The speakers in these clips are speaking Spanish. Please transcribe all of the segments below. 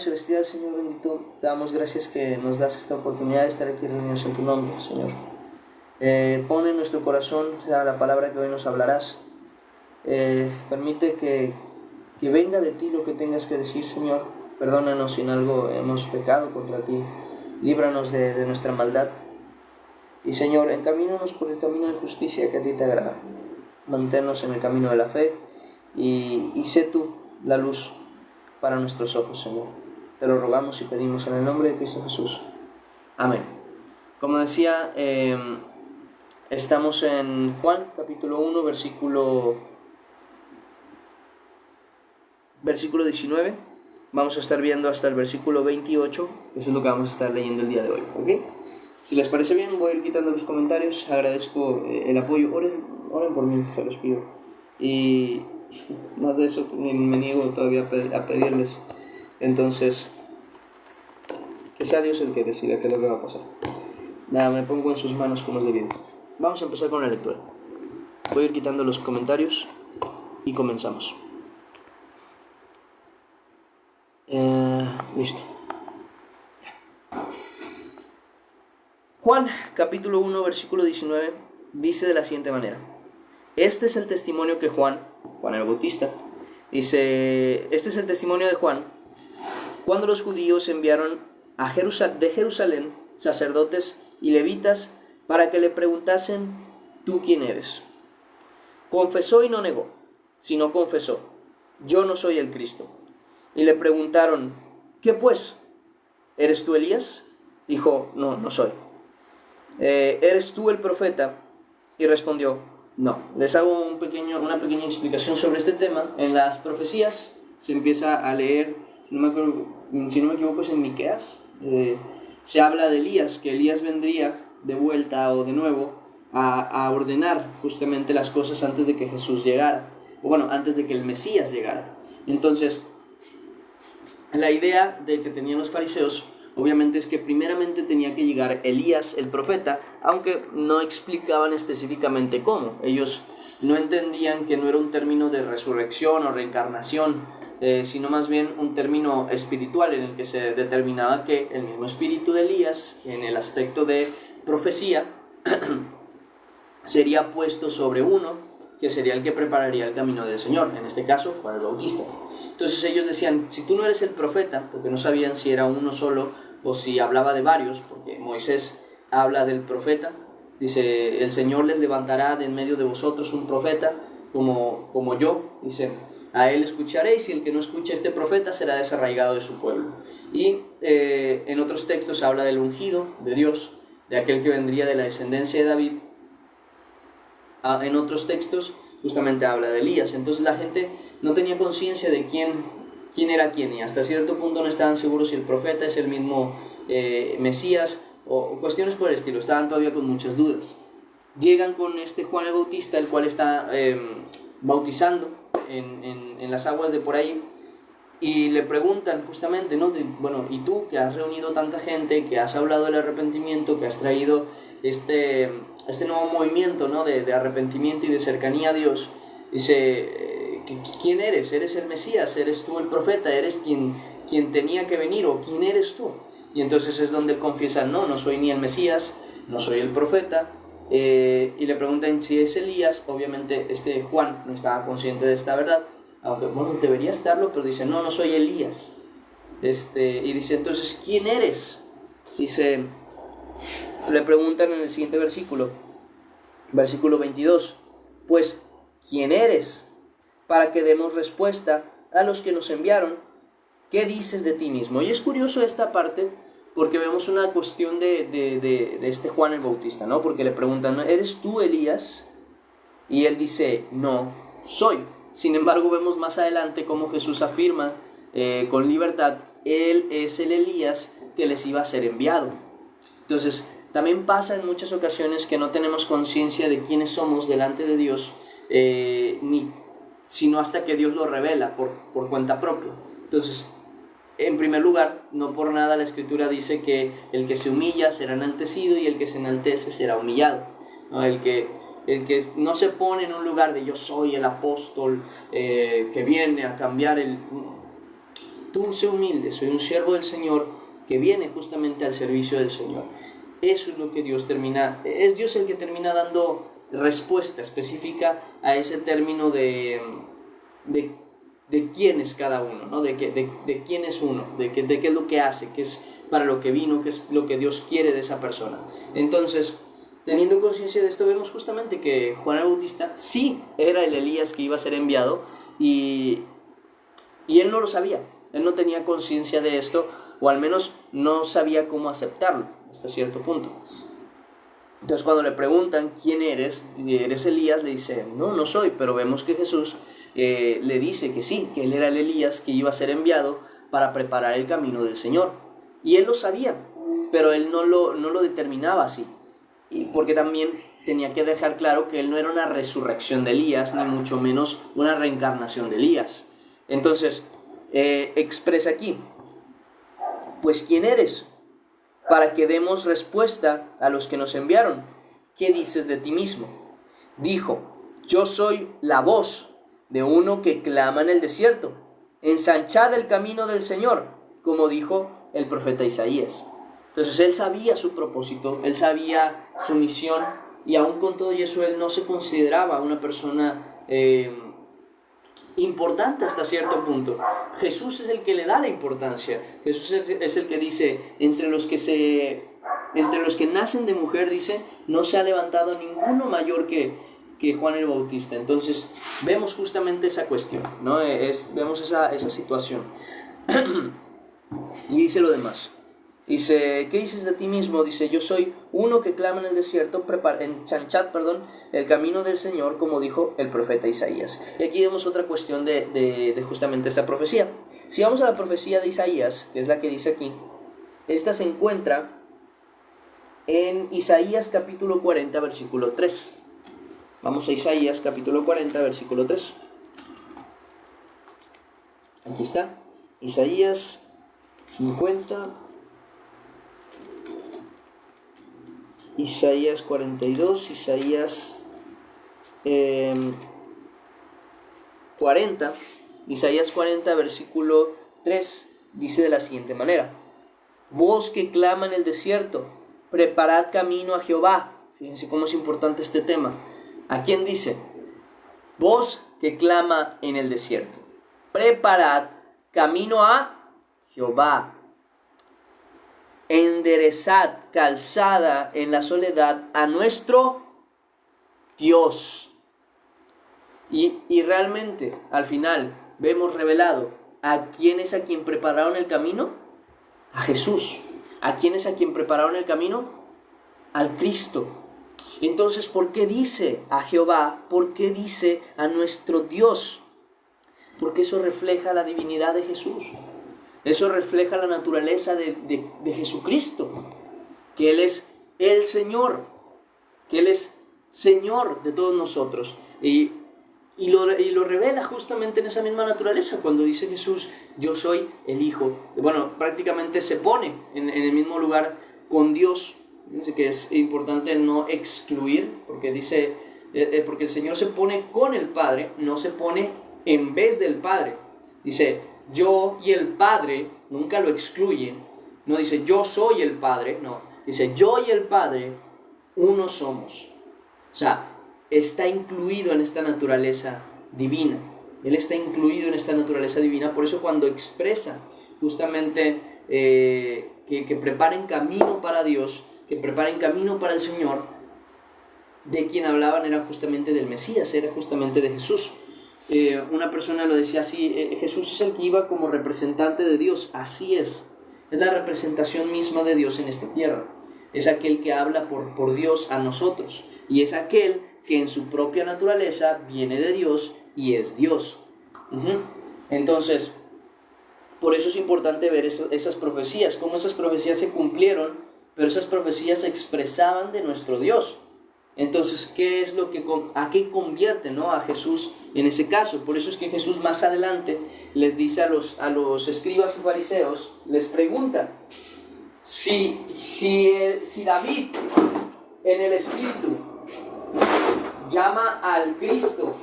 Celestial, Señor bendito, te damos gracias que nos das esta oportunidad de estar aquí reunidos en tu nombre, Señor. Pon en nuestro corazón la palabra que hoy nos hablarás. Permite que venga de ti lo que tengas que decir, Señor. Perdónanos si en algo hemos pecado contra ti. Líbranos de nuestra maldad. Y, Señor, encamínanos por el camino de justicia que a ti te agrada. Manténnos en el camino de la fe y sé tú la luz para nuestros ojos, Señor. Te lo rogamos y pedimos en el nombre de Cristo Jesús. Amén. Como decía, estamos en Juan, capítulo 1, versículo 19. Vamos a estar viendo hasta el versículo 28, eso es lo que vamos a estar leyendo el día de hoy, ¿ok? Si les parece bien, voy a ir quitando los comentarios. Agradezco el apoyo. Oren por mí, se los pido. Y más de eso, me niego todavía a pedirles. Entonces, que sea Dios el que decida qué es lo que va a pasar. Nada, me pongo en sus manos como es debido. Vamos a empezar con la lectura. Voy a ir quitando los comentarios y comenzamos. Listo. Juan, capítulo 1, versículo 19, dice de la siguiente manera. Este es el testimonio que Juan el Bautista, dice, este es el testimonio de Juan, cuando los judíos enviaron de Jerusalén sacerdotes y levitas para que le preguntasen, ¿tú quién eres? Confesó y no negó, sino confesó, yo no soy el Cristo. Y le preguntaron, ¿qué pues? ¿Eres tú Elías? Dijo, no soy. ¿Eres tú el profeta? Y respondió, no. Les hago una pequeña explicación sobre este tema. En las profecías se empieza a leer, si no me equivoco es en Miqueas, se habla de Elías, que Elías vendría de vuelta o de nuevo a ordenar justamente las cosas antes de que Jesús llegara, o bueno, antes de que el Mesías llegara. Entonces, la idea de que tenían los fariseos obviamente es que primeramente tenía que llegar Elías el profeta, aunque no explicaban específicamente cómo. Ellos no entendían que no era un término de resurrección o reencarnación, sino más bien un término espiritual en el que se determinaba que el mismo espíritu de Elías, en el aspecto de profecía, sería puesto sobre uno, que sería el que prepararía el camino del Señor, en este caso Juan el Bautista. Entonces ellos decían, si tú no eres el profeta, porque no sabían si era uno solo o si hablaba de varios, porque Moisés habla del profeta, dice, el Señor les levantará de en medio de vosotros un profeta como yo, dice, a él escucharéis y el que no escuche a este profeta será desarraigado de su pueblo. Y en otros textos habla del ungido de Dios, de aquel que vendría de la descendencia de David. En otros textos justamente habla de Elías. Entonces la gente no tenía conciencia de quién era quién, y hasta cierto punto no estaban seguros si el profeta es el mismo Mesías o cuestiones por el estilo. Estaban todavía con muchas dudas. Llegan con este Juan el Bautista, el cual está bautizando en las aguas de por ahí, y le preguntan justamente, ¿no? Bueno, y tú que has reunido tanta gente, que has hablado del arrepentimiento, que has traído este nuevo movimiento, ¿no? de arrepentimiento y de cercanía a Dios, dice, ¿quién eres? ¿Eres el Mesías? ¿Eres tú el profeta? ¿Eres quien tenía que venir? ¿O quién eres tú? Y entonces es donde él confiesa, no soy ni el Mesías, no soy el profeta. Y le preguntan si es Elías. Obviamente Juan no estaba consciente de esta verdad, aunque bueno, debería estarlo, pero dice, no soy Elías. Y dice, entonces, ¿quién eres? Dice, le preguntan en el siguiente versículo 22, pues, ¿quién eres? Para que demos respuesta a los que nos enviaron, ¿qué dices de ti mismo? Y es curioso esta parte, porque vemos una cuestión de este Juan el Bautista, ¿no? Porque le preguntan, ¿eres tú Elías? Y él dice, no soy. Sin embargo, vemos más adelante cómo Jesús afirma con libertad, él es el Elías que les iba a ser enviado. Entonces, también pasa en muchas ocasiones que no tenemos conciencia de quiénes somos delante de Dios, sino hasta que Dios lo revela por cuenta propia. Entonces, en primer lugar, no por nada la Escritura dice que el que se humilla será enaltecido y el que se enaltece será humillado, ¿no? El que no se pone en un lugar de yo soy el apóstol que viene a cambiar tú sé humilde, soy un siervo del Señor que viene justamente al servicio del Señor. Eso es lo que es Dios el que termina dando respuesta específica a ese término de quién es cada uno, ¿no? de quién es uno, de qué es lo que hace, qué es para lo que vino, qué es lo que Dios quiere de esa persona. Entonces, teniendo conciencia de esto, vemos justamente que Juan el Bautista sí era el Elías que iba a ser enviado, y él no lo sabía, él no tenía conciencia de esto, o al menos no sabía cómo aceptarlo hasta cierto punto. Entonces cuando le preguntan quién eres Elías, le dice, no soy, pero vemos que Jesús le dice que sí, que él era el Elías que iba a ser enviado para preparar el camino del Señor. Y él lo sabía, pero él no lo determinaba así, y porque también tenía que dejar claro que él no era una resurrección de Elías, ni mucho menos una reencarnación de Elías. Entonces, expresa aquí, pues ¿quién eres? Para que demos respuesta a los que nos enviaron. ¿Qué dices de ti mismo? Dijo, yo soy la voz de uno que clama en el desierto, ensanchad el camino del Señor, como dijo el profeta Isaías. Entonces él sabía su propósito, él sabía su misión, y aún con todo eso él no se consideraba una persona importante hasta cierto punto. Jesús es el que le da la importancia. Jesús es el que dice, entre los que nacen de mujer, dice, no se ha levantado ninguno mayor que Juan el Bautista. Entonces vemos justamente esa cuestión, ¿no? Vemos esa situación. Y dice lo demás. Dice, ¿qué dices de ti mismo? Dice, yo soy uno que clama en el desierto, ensanchad el camino del Señor, como dijo el profeta Isaías. Y aquí vemos otra cuestión de justamente esta profecía. Si vamos a la profecía de Isaías, que es la que dice aquí, esta se encuentra en Isaías capítulo 40, versículo 3. Vamos a Isaías capítulo 40, versículo 3. Aquí está, Isaías 50... Isaías 42, Isaías 40, Isaías 40, versículo 3, dice de la siguiente manera, voz que clama en el desierto, preparad camino a Jehová. Fíjense cómo es importante este tema. ¿A quién dice? Voz que clama en el desierto, preparad camino a Jehová. Enderezad calzada en la soledad a nuestro Dios. Y realmente, al final, vemos revelado a quién es a quien prepararon el camino. A Jesús. ¿A quién es a quien prepararon el camino? Al Cristo. Entonces, ¿por qué dice a Jehová? ¿Por qué dice a nuestro Dios? Porque eso refleja la divinidad de Jesús. Eso refleja la naturaleza de Jesucristo, que Él es el Señor, que Él es Señor de todos nosotros. Y lo revela justamente en esa misma naturaleza, cuando dice Jesús, yo soy el Hijo. Bueno, prácticamente se pone en el mismo lugar con Dios. Dice que es importante no excluir, porque dice, porque el Señor se pone con el Padre, no se pone en vez del Padre. Dice, yo y el Padre, nunca lo excluye. No dice yo soy el Padre, no. Dice yo y el Padre, uno somos. O sea, está incluido en esta naturaleza divina. Él está incluido en esta naturaleza divina. Por eso cuando expresa justamente que preparen camino para Dios, que preparen camino para el Señor, de quien hablaban era justamente del Mesías, era justamente de Jesús. Una persona lo decía así, Jesús es el que iba como representante de Dios. Así es la representación misma de Dios en esta tierra. Es aquel que habla por Dios a nosotros, y es aquel que en su propia naturaleza viene de Dios y es Dios. Entonces, por eso es importante ver esas profecías, cómo esas profecías se cumplieron, pero esas profecías se expresaban de nuestro Dios. Entonces, ¿qué es a qué convierte, ¿no? a Jesús en ese caso? Por eso es que Jesús más adelante les dice a los escribas y fariseos, les pregunta, si David en el Espíritu llama al Cristo,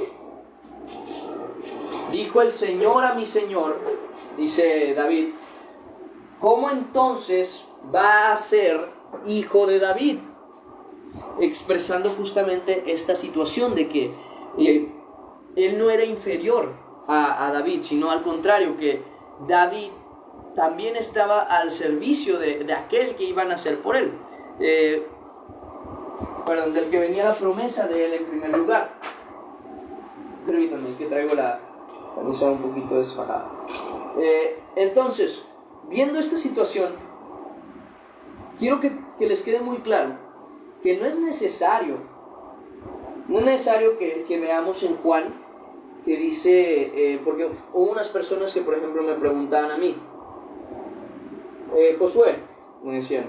dijo el Señor a mi Señor, dice David, ¿cómo entonces va a ser hijo de David? Expresando justamente esta situación de que él no era inferior a David, sino al contrario, que David también estaba al servicio de aquel que iba a nacer por él. Del que venía la promesa de él en primer lugar. Permítanme que traigo la camisa un poquito desfajada. Entonces, viendo esta situación, quiero que les quede muy claro que no es necesario que veamos en Juan, que dice, porque hubo unas personas que por ejemplo me preguntaban a mí, Josué, me decían,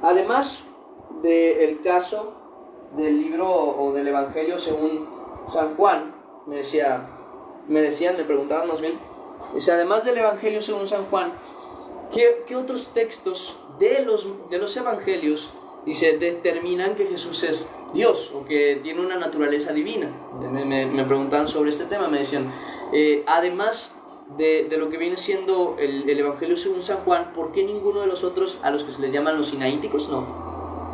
además del caso del libro o del Evangelio según San Juan, me preguntaban más bien, dice, además del Evangelio según San Juan, ¿qué otros textos de los Evangelios, dice, determinan que Jesús es Dios o que tiene una naturaleza divina? Me preguntaban sobre este tema, me decían, además de lo que viene siendo el Evangelio según San Juan, ¿por qué ninguno de los otros, a los que se les llaman los sinaíticos? No.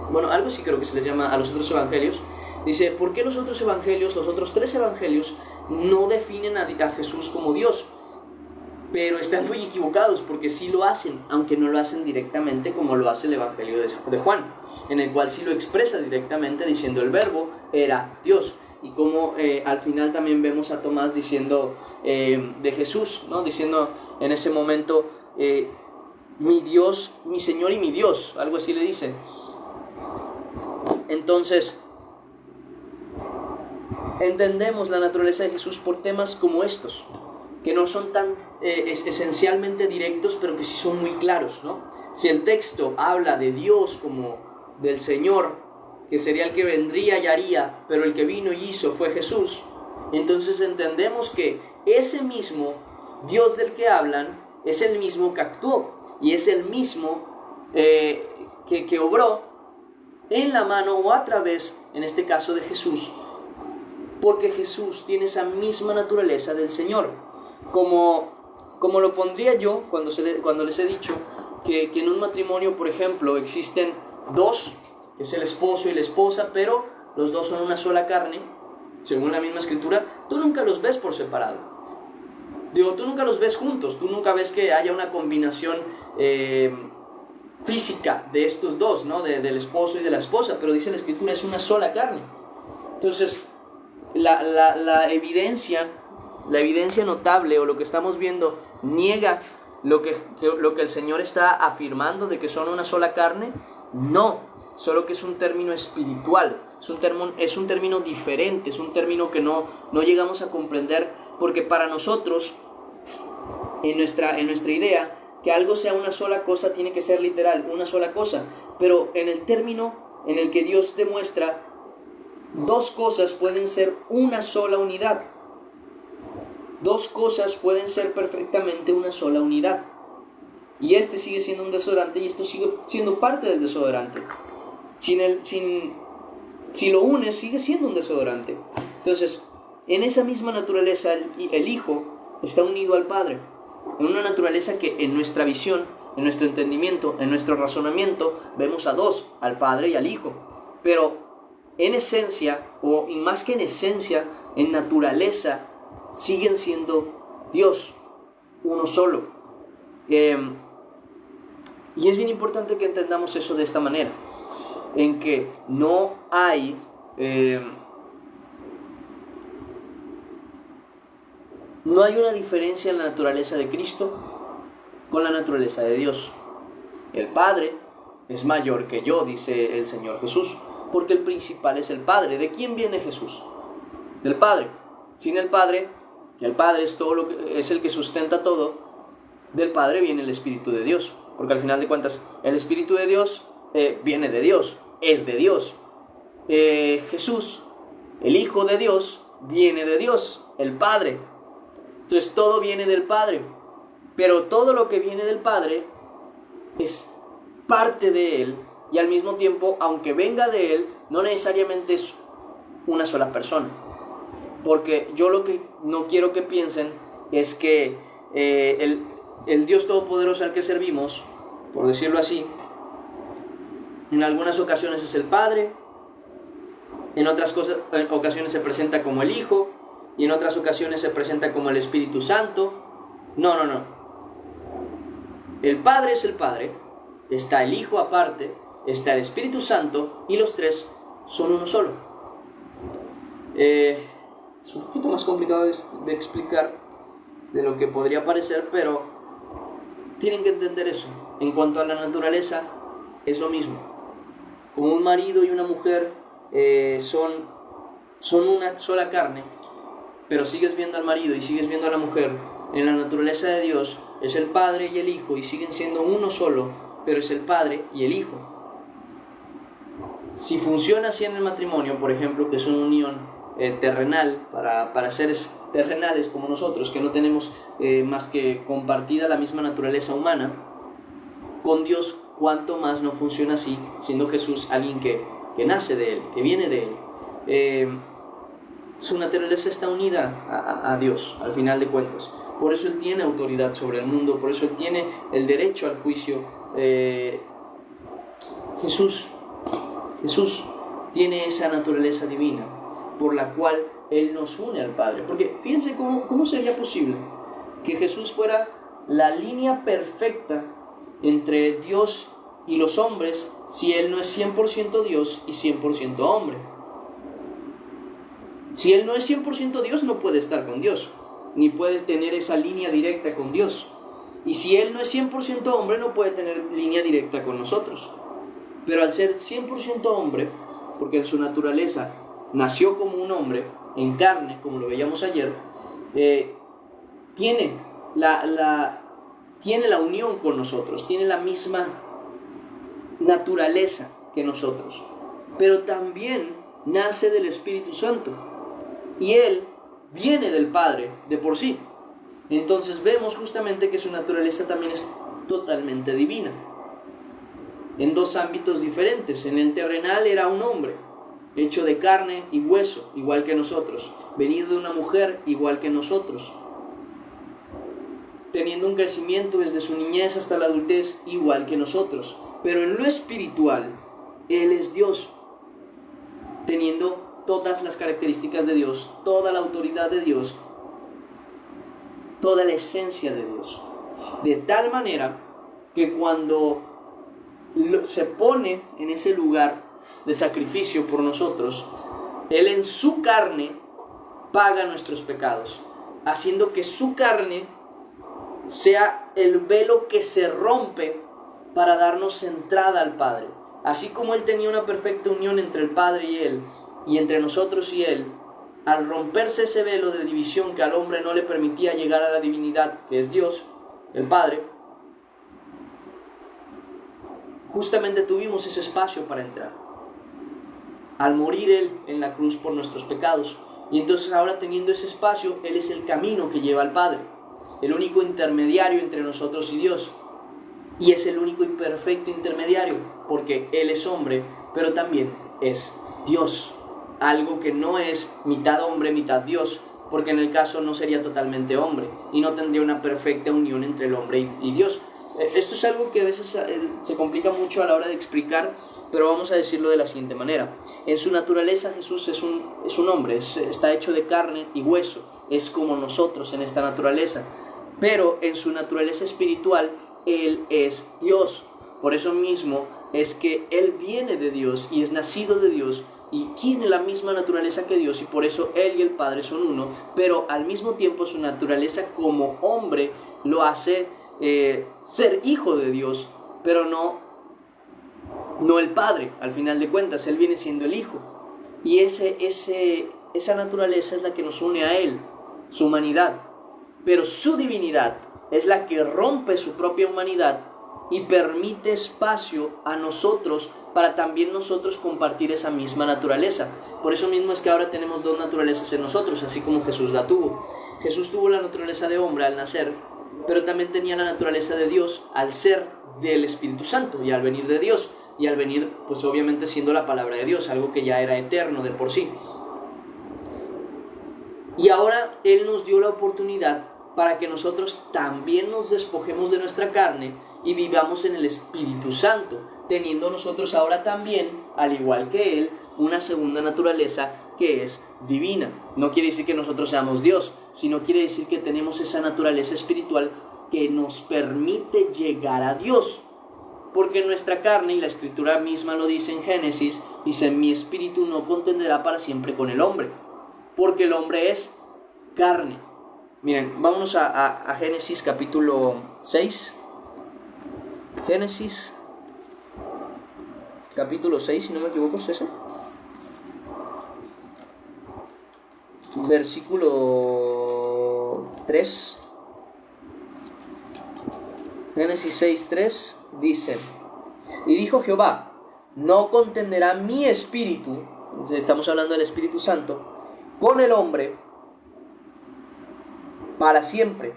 Bueno, algo sí creo que se les llama a los otros evangelios. Dice, ¿por qué los otros evangelios, los otros 3 evangelios, no definen a Jesús como Dios? Pero están muy equivocados, porque sí lo hacen, aunque no lo hacen directamente como lo hace el Evangelio de Juan, en el cual sí lo expresa directamente diciendo el verbo era Dios. Y como al final también vemos a Tomás diciendo de Jesús, ¿no? Diciendo en ese momento, mi Dios, mi Señor y mi Dios, algo así le dicen. Entonces, entendemos la naturaleza de Jesús por temas como estos, que no son tan esencialmente directos, pero que sí son muy claros, ¿no? Si el texto habla de Dios como del Señor, que sería el que vendría y haría, pero el que vino y hizo fue Jesús, entonces entendemos que ese mismo Dios del que hablan es el mismo que actuó, y es el mismo que obró en la mano o a través, en este caso de Jesús, porque Jesús tiene esa misma naturaleza del Señor. Como lo pondría yo cuando les he dicho que en un matrimonio, por ejemplo, existen 2, que es el esposo y la esposa, pero los 2 son una sola carne, según la misma escritura, tú nunca los ves por separado. Tú nunca los ves juntos, tú nunca ves que haya una combinación física de estos 2, ¿no? Del esposo y de la esposa, pero dice la escritura, es una sola carne. Entonces, la evidencia notable, o lo que estamos viendo, niega lo que el Señor está afirmando de que son una sola carne. No, solo que es un término espiritual, es un término diferente, es un término que no llegamos a comprender, porque para nosotros, en nuestra idea, que algo sea una sola cosa tiene que ser literal, una sola cosa, pero en el término en el que Dios demuestra 2 cosas pueden ser una sola unidad. 2 cosas pueden ser perfectamente una sola unidad. Y este sigue siendo un desodorante y esto sigue siendo parte del desodorante. Si lo unes, sigue siendo un desodorante. Entonces, en esa misma naturaleza, el Hijo está unido al Padre. En una naturaleza que en nuestra visión, en nuestro entendimiento, en nuestro razonamiento, vemos a 2, al Padre y al Hijo. Pero en esencia, y más que en esencia, en naturaleza, siguen siendo Dios, uno solo. Y es bien importante que entendamos eso de esta manera, en que no hay una diferencia en la naturaleza de Cristo con la naturaleza de Dios. El Padre es mayor que yo, dice el Señor Jesús, porque el principal es el Padre. ¿De quién viene Jesús? Del Padre. Sin el Padre, que el Padre es el que sustenta todo, del Padre viene el Espíritu de Dios, porque al final de cuentas el Espíritu de Dios viene de Dios, es de Dios. Jesús, el Hijo de Dios, viene de Dios, el Padre. Entonces todo viene del Padre, pero todo lo que viene del Padre es parte de Él, y al mismo tiempo, aunque venga de Él, no necesariamente es una sola persona. Porque yo lo que no quiero que piensen es que el Dios Todopoderoso al que servimos, por decirlo así, en algunas ocasiones es el Padre, en otras ocasiones se presenta como el Hijo, y en otras ocasiones se presenta como el Espíritu Santo. No. El Padre es el Padre, está el Hijo aparte, está el Espíritu Santo, y los tres son uno solo. Es un poquito más complicado de explicar de lo que podría parecer, pero tienen que entender eso. En cuanto a la naturaleza, es lo mismo. Como un marido y una mujer son una sola carne, pero sigues viendo al marido y sigues viendo a la mujer. En la naturaleza de Dios es el Padre y el Hijo, y siguen siendo uno solo, pero es el Padre y el Hijo. Si funciona así en el matrimonio, por ejemplo, que es una unión terrenal para seres terrenales como nosotros, que no tenemos más que compartida la misma naturaleza humana, con Dios cuánto más no funciona así, siendo Jesús alguien que nace de Él, que viene de Él. Su naturaleza está unida a Dios, al final de cuentas. Por eso Él tiene autoridad sobre el mundo, por eso Él tiene el derecho al juicio. Jesús tiene esa naturaleza divina, por la cual Él nos une al Padre. Porque fíjense cómo sería posible que Jesús fuera la línea perfecta entre Dios y los hombres si Él no es 100% Dios y 100% hombre. Si Él no es 100% Dios, no puede estar con Dios, ni puede tener esa línea directa con Dios. Y si Él no es 100% hombre, no puede tener línea directa con nosotros. Pero al ser 100% hombre, porque en su naturaleza nació como un hombre, en carne, como lo veíamos ayer, tiene la unión con nosotros, tiene la misma naturaleza que nosotros, pero también nace del Espíritu Santo, y Él viene del Padre de por sí. Entonces vemos justamente que su naturaleza también es totalmente divina, en dos ámbitos diferentes. En el terrenal era un hombre, hecho de carne y hueso, igual que nosotros, venido de una mujer, igual que nosotros, teniendo un crecimiento desde su niñez hasta la adultez, igual que nosotros. Pero en lo espiritual, Él es Dios, teniendo todas las características de Dios, toda la autoridad de Dios, toda la esencia de Dios, de tal manera que cuando se pone en ese lugar de sacrificio por nosotros, Él en su carne paga nuestros pecados, haciendo que su carne sea el velo que se rompe para darnos entrada al Padre. Así como Él tenía una perfecta unión entre el Padre y Él, y entre nosotros y Él, al romperse ese velo de división que al hombre no le permitía llegar a la divinidad, que es Dios, el Padre, justamente tuvimos ese espacio para entrar, al morir Él en la cruz por nuestros pecados. Y entonces ahora, teniendo ese espacio, Él es el camino que lleva al Padre, el único intermediario entre nosotros y Dios, y es el único y perfecto intermediario, porque Él es hombre, pero también es Dios, algo que no es mitad hombre, mitad Dios, porque en el caso no sería totalmente hombre, y no tendría una perfecta unión entre el hombre y Dios. Esto es algo que a veces se complica mucho a la hora de explicar, pero vamos a decirlo de la siguiente manera. En su naturaleza Jesús es un hombre, está hecho de carne y hueso, es como nosotros en esta naturaleza, pero en su naturaleza espiritual Él es Dios. Por eso mismo es que Él viene de Dios y es nacido de Dios y tiene la misma naturaleza que Dios, y por eso Él y el Padre son uno, pero al mismo tiempo su naturaleza como hombre lo hace ser hijo de Dios, pero no el Padre. Al final de cuentas, Él viene siendo el Hijo, y esa naturaleza es la que nos une a Él, su humanidad, pero su divinidad es la que rompe su propia humanidad y permite espacio a nosotros para también nosotros compartir esa misma naturaleza. Por eso mismo es que ahora tenemos dos naturalezas en nosotros, así como Jesús la tuvo. Jesús tuvo la naturaleza de hombre al nacer, pero también tenía la naturaleza de Dios al ser del Espíritu Santo y al venir de Dios, y al venir pues obviamente siendo la palabra de Dios, algo que ya era eterno de por sí. Y ahora Él nos dio la oportunidad para que nosotros también nos despojemos de nuestra carne y vivamos en el Espíritu Santo, teniendo nosotros ahora también, al igual que Él, una segunda naturaleza que es divina. No quiere decir que nosotros seamos Dios, sino quiere decir que tenemos esa naturaleza espiritual que nos permite llegar a Dios. Porque nuestra carne, y la Escritura misma lo dice en Génesis, dice: mi espíritu no contenderá para siempre con el hombre, porque el hombre es carne. Miren, vámonos a Génesis capítulo 6. Génesis capítulo 6, si no me equivoco, es eso. Versículo 3. Génesis 6, 3 dice: y dijo Jehová, no contenderá mi espíritu, estamos hablando del Espíritu Santo, con el hombre para siempre,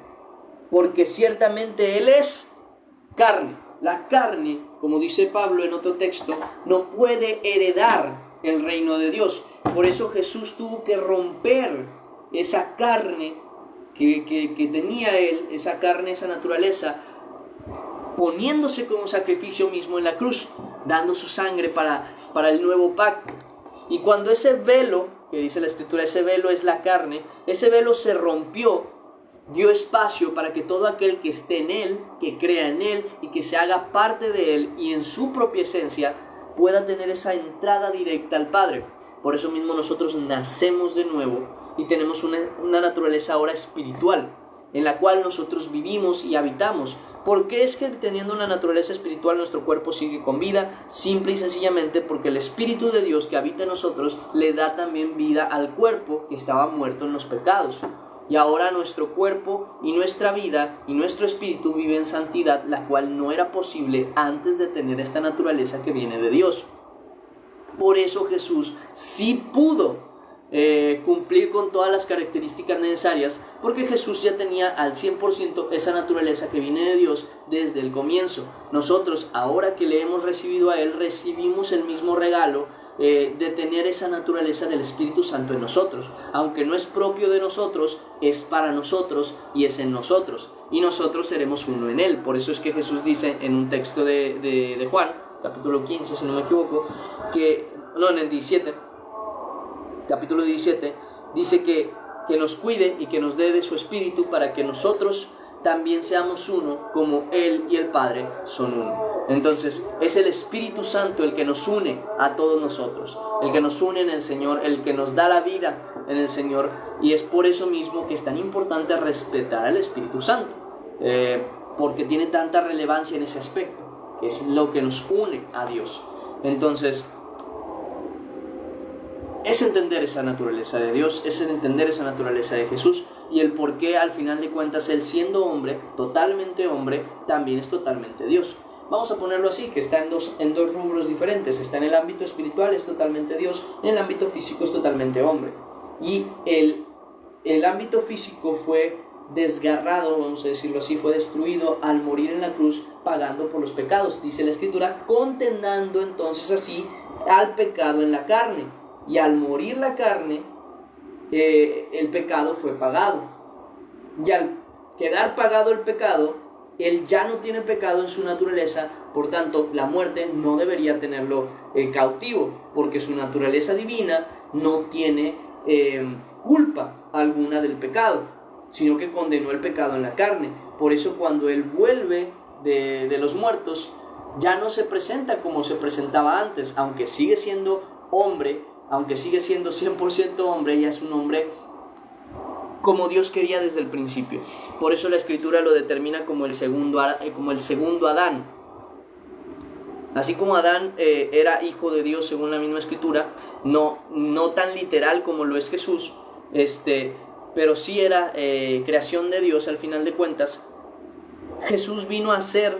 porque ciertamente él es carne. La carne, como dice Pablo en otro texto, no puede heredar el reino de Dios. Por eso Jesús tuvo que romper esa carne que tenía él, esa carne, esa naturaleza, poniéndose como sacrificio mismo en la cruz, dando su sangre para el nuevo pacto. Y cuando ese velo, que dice la Escritura, ese velo es la carne, ese velo se rompió, dio espacio para que todo aquel que esté en Él, que crea en Él y que se haga parte de Él y en su propia esencia, pueda tener esa entrada directa al Padre. Por eso mismo nosotros nacemos de nuevo y tenemos una naturaleza ahora espiritual, en la cual nosotros vivimos y habitamos. ¿Por qué es que teniendo una naturaleza espiritual nuestro cuerpo sigue con vida? Simple y sencillamente porque el Espíritu de Dios que habita en nosotros le da también vida al cuerpo que estaba muerto en los pecados. Y ahora nuestro cuerpo y nuestra vida y nuestro espíritu vive en santidad, la cual no era posible antes de tener esta naturaleza que viene de Dios. Por eso Jesús sí pudo cumplir con todas las características necesarias, porque Jesús ya tenía al 100% esa naturaleza que viene de Dios desde el comienzo. Nosotros, ahora que le hemos recibido a Él, recibimos el mismo regalo de tener esa naturaleza del Espíritu Santo en nosotros. Aunque no es propio de nosotros, es para nosotros y es en nosotros, y nosotros seremos uno en Él. Por eso es que Jesús dice en un texto de Juan, capítulo 15, si no me equivoco, en el 17, capítulo 17, dice que nos cuide y que nos dé de su Espíritu para que nosotros también seamos uno como Él y el Padre son uno. Entonces es el Espíritu Santo el que nos une a todos nosotros, el que nos une en el Señor, el que nos da la vida en el Señor, y es por eso mismo que es tan importante respetar al Espíritu Santo, porque tiene tanta relevancia en ese aspecto, que es lo que nos une a Dios. Entonces es entender esa naturaleza de Dios, es entender esa naturaleza de Jesús, y el por qué al final de cuentas Él, siendo hombre, totalmente hombre, también es totalmente Dios. Vamos a ponerlo así, que está en dos rubros diferentes. Está en el ámbito espiritual, es totalmente Dios; en el ámbito físico es totalmente hombre. Y el ámbito físico fue desgarrado, vamos a decirlo así, fue destruido al morir en la cruz, pagando por los pecados. Dice la Escritura, condenando entonces así al pecado en la carne. Y al morir la carne, el pecado fue pagado. Y al quedar pagado el pecado, Él ya no tiene pecado en su naturaleza, por tanto la muerte no debería tenerlo cautivo, porque su naturaleza divina no tiene culpa alguna del pecado, sino que condenó el pecado en la carne. Por eso cuando Él vuelve de los muertos, ya no se presenta como se presentaba antes, aunque sigue siendo hombre, aunque sigue siendo 100% hombre, ya es un hombre como Dios quería desde el principio. Por eso la Escritura lo determina como el segundo Adán. Así como Adán era hijo de Dios según la misma Escritura, no tan literal como lo es Jesús, pero sí era creación de Dios al final de cuentas. Jesús vino a ser,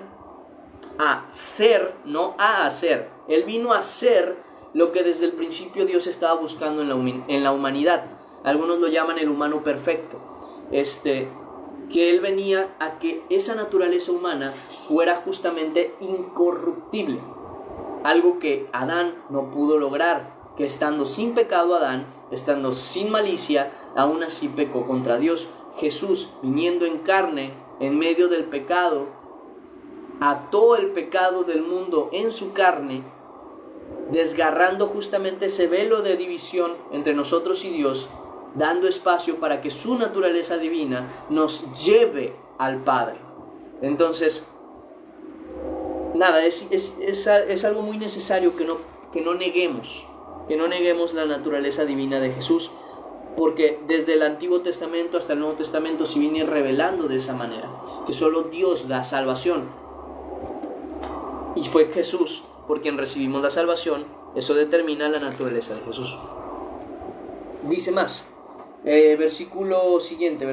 no a hacer. Él vino a ser lo que desde el principio Dios estaba buscando en la humanidad. Algunos lo llaman el humano perfecto. Que Él venía a que esa naturaleza humana fuera justamente incorruptible. Algo que Adán no pudo lograr, que estando sin pecado Adán, estando sin malicia, aún así pecó contra Dios. Jesús, viniendo en carne, en medio del pecado, ató el pecado del mundo en su carne, desgarrando justamente ese velo de división entre nosotros y Dios, dando espacio para que su naturaleza divina nos lleve al Padre. Entonces, nada, es algo muy necesario que no neguemos la naturaleza divina de Jesús, porque desde el Antiguo Testamento hasta el Nuevo Testamento se viene revelando de esa manera, que solo Dios da salvación. Y fue Jesús por quien recibimos la salvación. Eso determina la naturaleza de Jesús. Dice más, versículo siguiente,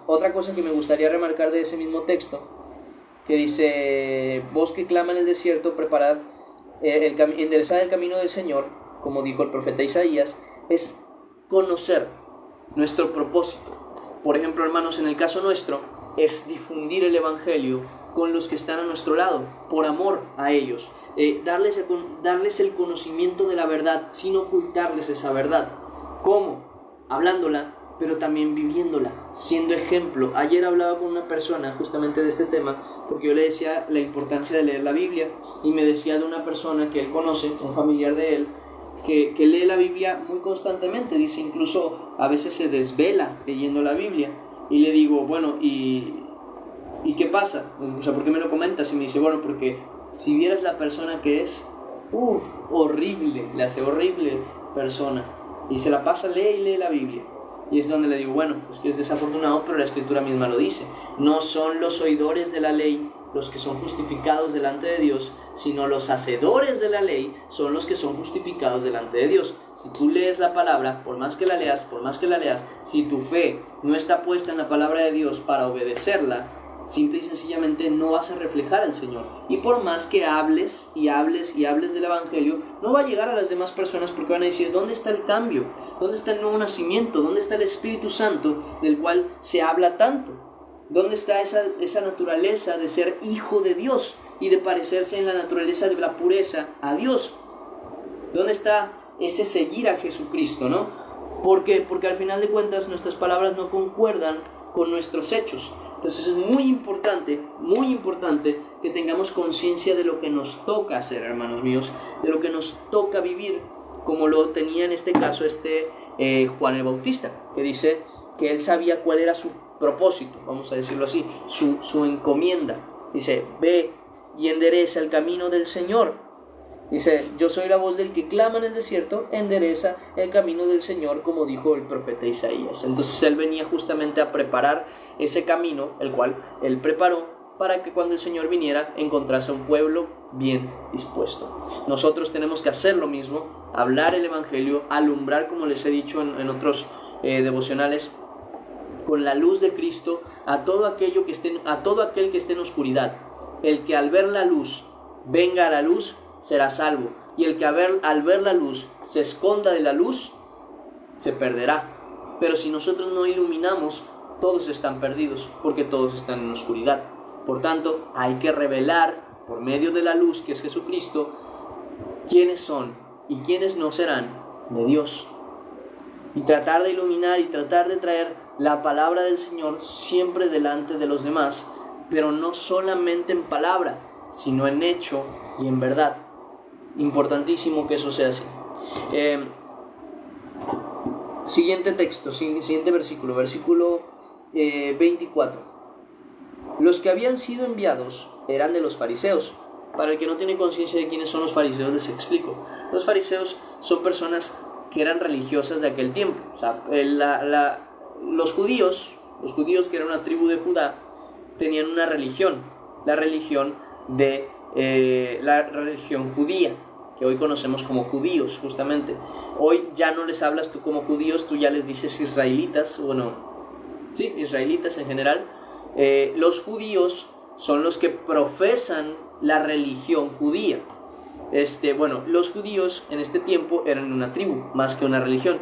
otra cosa que me gustaría remarcar de ese mismo texto, que dice: vos que clama en el desierto, preparad, enderezad el camino del Señor, como dijo el profeta Isaías, es conocer nuestro propósito. Por ejemplo, hermanos, en el caso nuestro, es difundir el Evangelio con los que están a nuestro lado, por amor a ellos, darles el conocimiento de la verdad sin ocultarles esa verdad. ¿Cómo? Hablándola, pero también viviéndola, siendo ejemplo. Ayer hablaba con una persona justamente de este tema, porque yo le decía la importancia de leer la Biblia, y me decía de una persona que él conoce, un familiar de él, que lee la Biblia muy constantemente, dice, incluso a veces se desvela leyendo la Biblia, y le digo, bueno, ¿y qué pasa? O sea, ¿por qué me lo comentas? Y me dice, bueno, porque si vieras la persona que es, horrible, le hace horrible persona, y se la pasa, lee la Biblia. Y es donde le digo, bueno, es que es desafortunado, pero la Escritura misma lo dice. No son los oidores de la ley los que son justificados delante de Dios, sino los hacedores de la ley son los que son justificados delante de Dios. Si tú lees la palabra, por más que la leas, si tu fe no está puesta en la palabra de Dios para obedecerla, simple y sencillamente no vas a reflejar al Señor. Y por más que hables del Evangelio, no va a llegar a las demás personas, porque van a decir, ¿dónde está el cambio? ¿Dónde está el nuevo nacimiento? ¿Dónde está el Espíritu Santo del cual se habla tanto? ¿Dónde está esa naturaleza de ser hijo de Dios y de parecerse en la naturaleza de la pureza a Dios? ¿Dónde está ese seguir a Jesucristo, no? Porque al final de cuentas nuestras palabras no concuerdan con nuestros hechos. Entonces es muy importante que tengamos conciencia de lo que nos toca hacer, hermanos míos, de lo que nos toca vivir, como lo tenía en este caso Juan el Bautista, que dice que él sabía cuál era su propósito, vamos a decirlo así, su encomienda. Dice, ve y endereza el camino del Señor. Dice, yo soy la voz del que clama en el desierto, endereza el camino del Señor, como dijo el profeta Isaías. Entonces él venía justamente a preparar ese camino, el cual él preparó para que cuando el Señor viniera encontrase un pueblo bien dispuesto. Nosotros tenemos que hacer lo mismo, hablar el Evangelio, alumbrar, como les he dicho en otros devocionales, con la luz de Cristo a todo aquel que esté en oscuridad. El que al ver la luz venga a la luz será salvo, y el que al ver la luz se esconda de la luz se perderá. Pero si nosotros no iluminamos, todos están perdidos, porque todos están en oscuridad. Por tanto, hay que revelar por medio de la luz, que es Jesucristo, quiénes son y quiénes no serán de Dios, y tratar de iluminar y tratar de traer la palabra del Señor siempre delante de los demás, pero no solamente en palabra, sino en hecho y en verdad. Importantísimo que eso sea así. Siguiente texto, siguiente versículo 24. Los que habían sido enviados eran de los fariseos. Para el que no tiene conciencia de quiénes son los fariseos, les explico. Los fariseos son personas que eran religiosas de aquel tiempo. O sea, los judíos, que eran una tribu de Judá, tenían una religión, la religión judía, que hoy conocemos como judíos, justamente. Hoy ya no les hablas tú como judíos, tú ya les dices israelitas, israelitas en general. Los judíos son los que profesan la religión judía. Los judíos en este tiempo eran una tribu, más que una religión.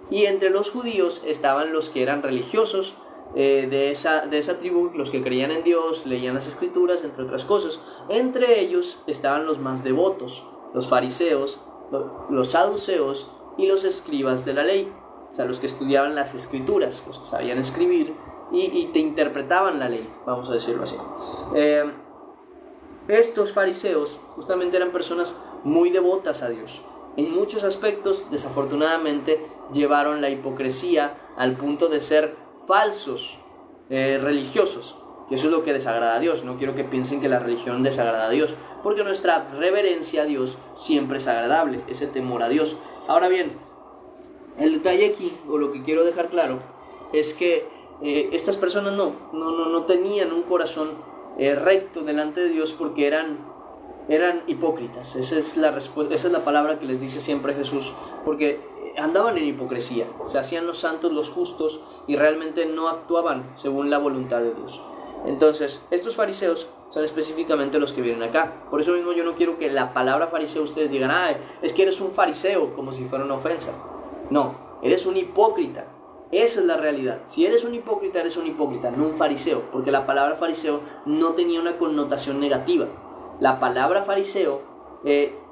Y entre los judíos estaban los que eran religiosos de esa tribu, los que creían en Dios, leían las escrituras, entre otras cosas. Entre ellos estaban los más devotos, los fariseos, los saduceos y los escribas de la ley. o sea, los que estudiaban las escrituras, los que sabían escribir y te interpretaban la ley, vamos a decirlo así. Estos fariseos justamente eran personas muy devotas a Dios. En muchos aspectos, desafortunadamente, llevaron la hipocresía al punto de ser falsos religiosos, que eso es lo que desagrada a Dios. No quiero que piensen que la religión desagrada a Dios, porque nuestra reverencia a Dios siempre es agradable, ese temor a Dios. Ahora bien, el detalle aquí, o lo que quiero dejar claro, es que estas personas no tenían un corazón recto delante de Dios, porque eran hipócritas. Esa es la palabra que les dice siempre Jesús, porque andaban en hipocresía, se hacían los santos, los justos, y realmente no actuaban según la voluntad de Dios. Entonces, estos fariseos son específicamente los que vienen acá. Por eso mismo yo no quiero que la palabra fariseo ustedes digan, es que eres un fariseo, como si fuera una ofensa. No, eres un hipócrita. Esa es la realidad. Si eres un hipócrita, no un fariseo, porque la palabra fariseo no tenía una connotación negativa. La palabra fariseo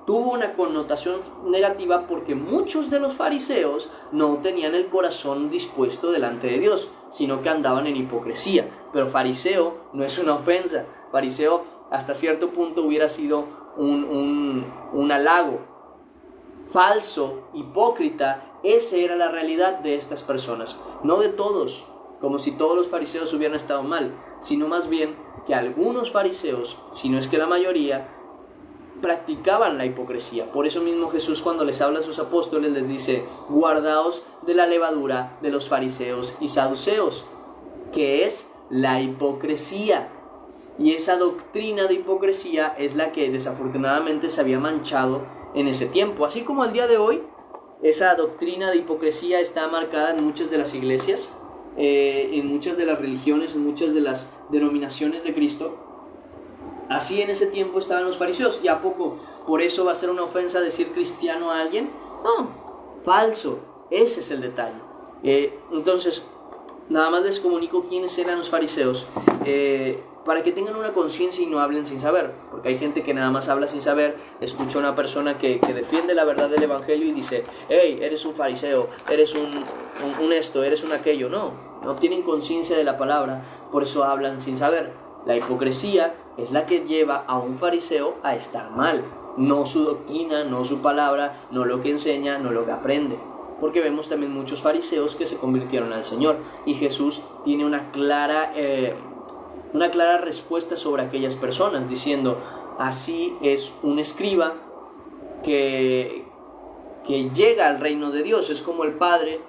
tuvo una connotación negativa porque muchos de los fariseos no tenían el corazón dispuesto delante de Dios, sino que andaban en hipocresía. Pero fariseo no es una ofensa. Fariseo hasta cierto punto hubiera sido un halago. Falso, hipócrita, esa era la realidad de estas personas. No de todos, como si todos los fariseos hubieran estado mal, sino más bien que algunos fariseos, si no es que la mayoría, practicaban la hipocresía. Por eso mismo Jesús, cuando les habla a sus apóstoles, les dice: guardaos de la levadura de los fariseos y saduceos, que es la hipocresía. Y esa doctrina de hipocresía es la que desafortunadamente se había manchado en ese tiempo. Así como al día de hoy, esa doctrina de hipocresía está marcada en muchas de las iglesias, en muchas de las religiones, en muchas de las denominaciones de Cristo. Así en ese tiempo estaban los fariseos. ¿Y a poco por eso va a ser una ofensa decir cristiano a alguien? No, falso. Ese es el detalle. Entonces, nada más les comunico quiénes eran los fariseos, para que tengan una conciencia y no hablen sin saber. Porque hay gente que nada más habla sin saber. Escucha a una persona que defiende la verdad del evangelio y dice: hey, eres un fariseo, eres un esto, eres un aquello. No tienen conciencia de la palabra, por eso hablan sin saber. La hipocresía es la que lleva a un fariseo a estar mal. No su doctrina, no su palabra, no lo que enseña, no lo que aprende. Porque vemos también muchos fariseos que se convirtieron al Señor. Y Jesús tiene una clara respuesta sobre aquellas personas, diciendo: así es un escriba que llega al reino de Dios. Es como el padre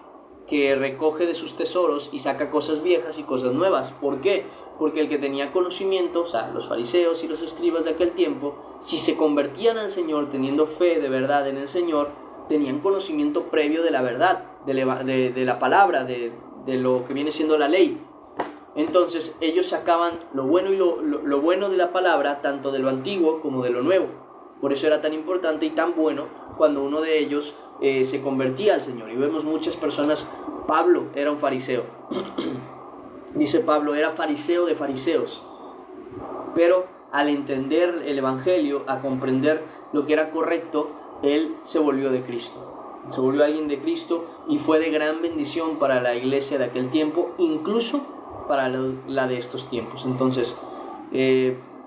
que recoge de sus tesoros y saca cosas viejas y cosas nuevas. ¿Por qué? Porque el que tenía conocimiento, o sea, los fariseos y los escribas de aquel tiempo, si se convertían al Señor teniendo fe de verdad en el Señor, tenían conocimiento previo de la verdad, de la palabra, de lo que viene siendo la ley. Entonces ellos sacaban lo bueno y lo bueno de la palabra, tanto de lo antiguo como de lo nuevo. Por eso era tan importante y tan bueno cuando uno de ellos se convertía al Señor. Y vemos muchas personas. Pablo era un fariseo. Dice Pablo, era fariseo de fariseos. Pero al entender el evangelio, a comprender lo que era correcto, él se volvió de Cristo. Se volvió alguien de Cristo y fue de gran bendición para la iglesia de aquel tiempo, incluso para la de estos tiempos. Entonces,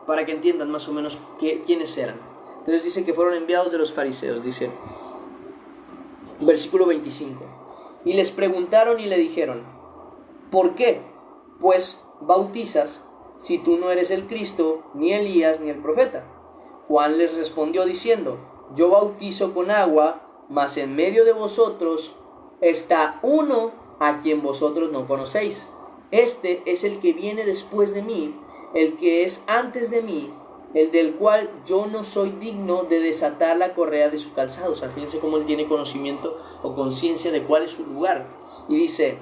para que entiendan más o menos quiénes eran. Entonces dice que fueron enviados de los fariseos. Dice, versículo 25: y les preguntaron y le dijeron: ¿por qué pues bautizas si tú no eres el Cristo, ni Elías, ni el profeta? Juan les respondió diciendo: yo bautizo con agua, mas en medio de vosotros está uno a quien vosotros no conocéis. Este es el que viene después de mí, el que es antes de mí, el del cual yo no soy digno de desatar la correa de su calzado. O sea, fíjense cómo él tiene conocimiento o conciencia de cuál es su lugar. Y dice: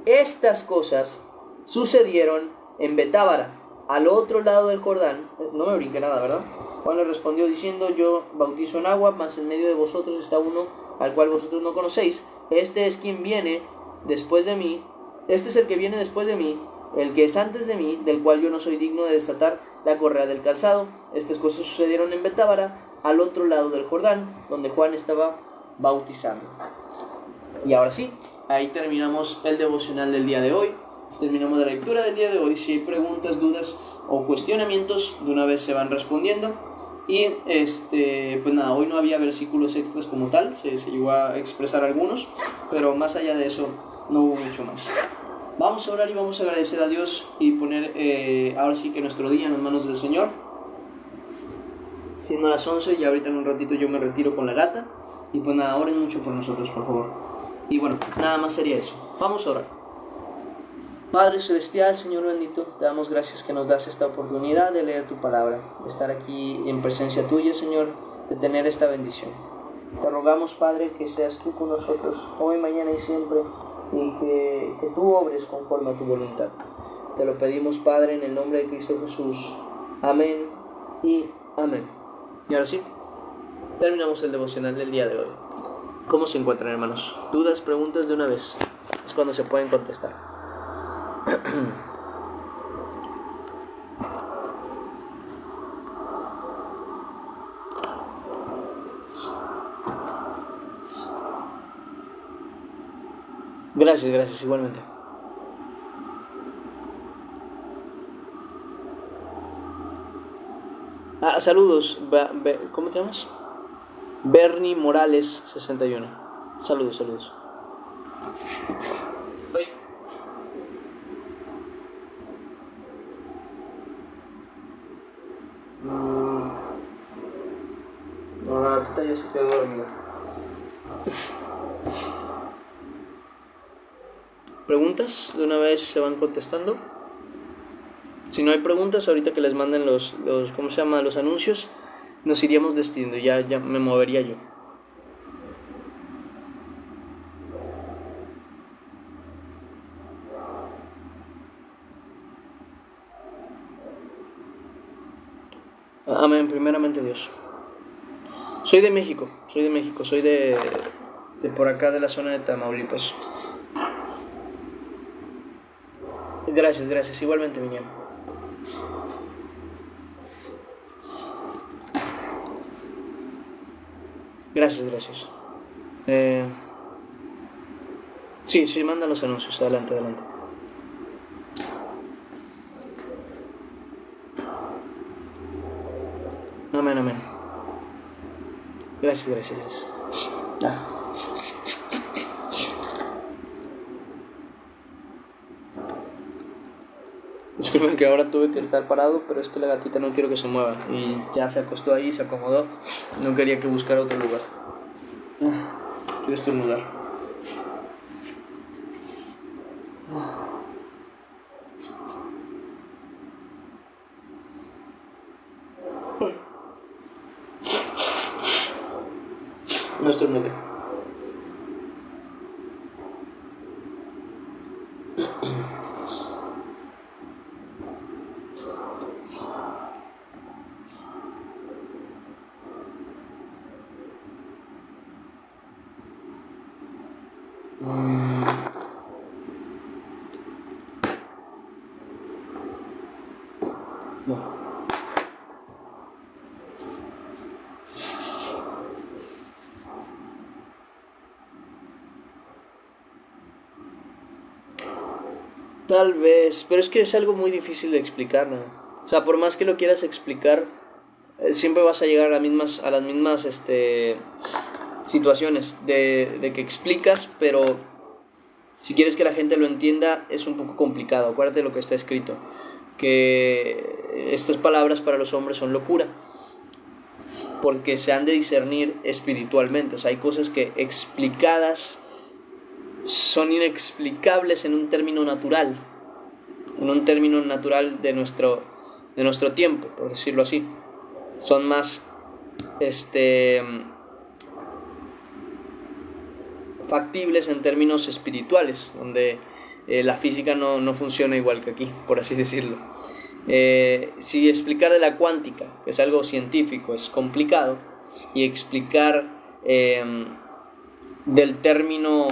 estas cosas sucedieron en Betábara, al otro lado del Jordán. No me brinqué nada, ¿verdad? Juan le respondió diciendo: yo bautizo en agua, mas en medio de vosotros está uno al cual vosotros no conocéis. Este es quien viene después de mí. Este es el que viene después de mí, el que es antes de mí, del cual yo no soy digno de desatar la correa del calzado. Estas cosas sucedieron en Betábara, al otro lado del Jordán, donde Juan estaba bautizando. Y ahora sí, ahí terminamos el devocional del día de hoy. Terminamos la lectura del día de hoy. Si hay preguntas, dudas o cuestionamientos, de una vez se van respondiendo. Y pues nada, hoy no había versículos extras como tal, se llegó a expresar algunos, pero más allá de eso no hubo mucho más. Vamos a orar y vamos a agradecer a Dios y poner ahora sí que nuestro día en las manos del Señor. Siendo las 11, y ahorita en un ratito yo me retiro con la gata. Y pues nada, oren mucho por nosotros, por favor. Y bueno, nada más sería eso. Vamos a orar. Padre Celestial, Señor bendito, te damos gracias que nos das esta oportunidad de leer tu palabra, de estar aquí en presencia tuya, Señor, de tener esta bendición. Te rogamos, Padre, que seas tú con nosotros, hoy, mañana y siempre, y que tú obres conforme a tu voluntad. Te lo pedimos, Padre, en el nombre de Cristo Jesús. Amén y amén. Y ahora sí, terminamos el devocional del día de hoy. ¿Cómo se encuentran, hermanos? ¿Dudas, preguntas de una vez? Es cuando se pueden contestar. Gracias, igualmente. Saludos, ¿cómo te llamas? Bernie Morales 61. Saludos. No, la gatita ya se quedó dormida. ¿Preguntas? De una vez se van contestando. Si no hay preguntas, ahorita que les manden los ¿cómo se llama? Los anuncios, nos iríamos despidiendo. Ya me movería yo. Amén, primeramente Dios. Soy de México, soy de por acá de la zona de Tamaulipas. Gracias, igualmente, Miniam. Gracias. Sí, mandan los anuncios, adelante. Amén. Gracias. Disculpen que ahora tuve que estar parado, pero es que la gatita no quiero que se mueva. Y ya se acostó ahí, se acomodó. No quería que buscara otro lugar. Quiero estornudar. No estornude. No. Tal vez, pero es que es algo muy difícil de explicar, ¿no? O sea, por más que lo quieras explicar, siempre vas a llegar a las mismas situaciones de que explicas, pero si quieres que la gente lo entienda es un poco complicado. Acuérdate de lo que está escrito, que estas palabras para los hombres son locura, porque se han de discernir espiritualmente. O sea, hay cosas que explicadas son inexplicables en un término natural, de nuestro tiempo, por decirlo así. Son más factibles en términos espirituales, donde la física no funciona igual que aquí, por así decirlo. Si explicar de la cuántica, que es algo científico, es complicado, y explicar del término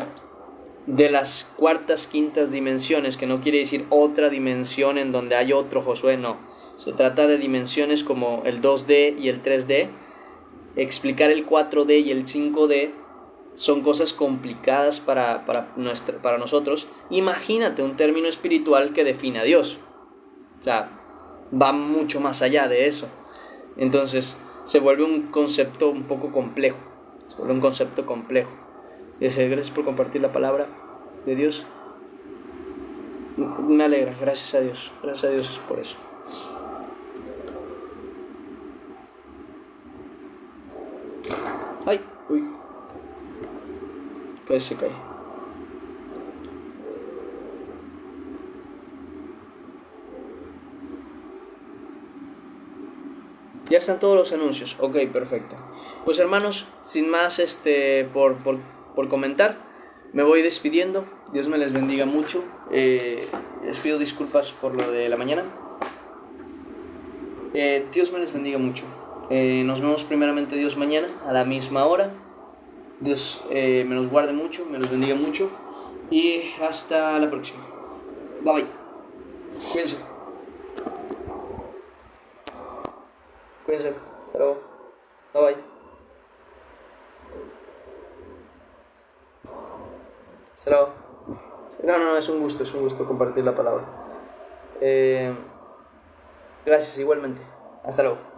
de las cuartas, quintas dimensiones, que no quiere decir otra dimensión en donde hay otro Josué, no. Se trata de dimensiones como el 2D y el 3D. Explicar el 4D y el 5D son cosas complicadas para nosotros. Imagínate un término espiritual que define a Dios. O sea, va mucho más allá de eso. Entonces, se vuelve un concepto un poco complejo. Se vuelve un concepto complejo. Gracias por compartir la palabra de Dios. Me alegra, gracias a Dios. Gracias a Dios por eso. Ay, uy. Casi se cae. Ya están todos los anuncios. Ok, perfecto. Pues hermanos, sin más por comentar, me voy despidiendo. Dios me les bendiga mucho. Les pido disculpas por lo de la mañana. Dios me les bendiga mucho. Nos vemos primeramente Dios mañana a la misma hora. Dios me los guarde mucho, me los bendiga mucho. Y hasta la próxima. Bye bye. Cuídense. Cuídense. Hasta luego. Bye bye. Hasta luego. No, es un gusto compartir la palabra. Gracias igualmente. Hasta luego.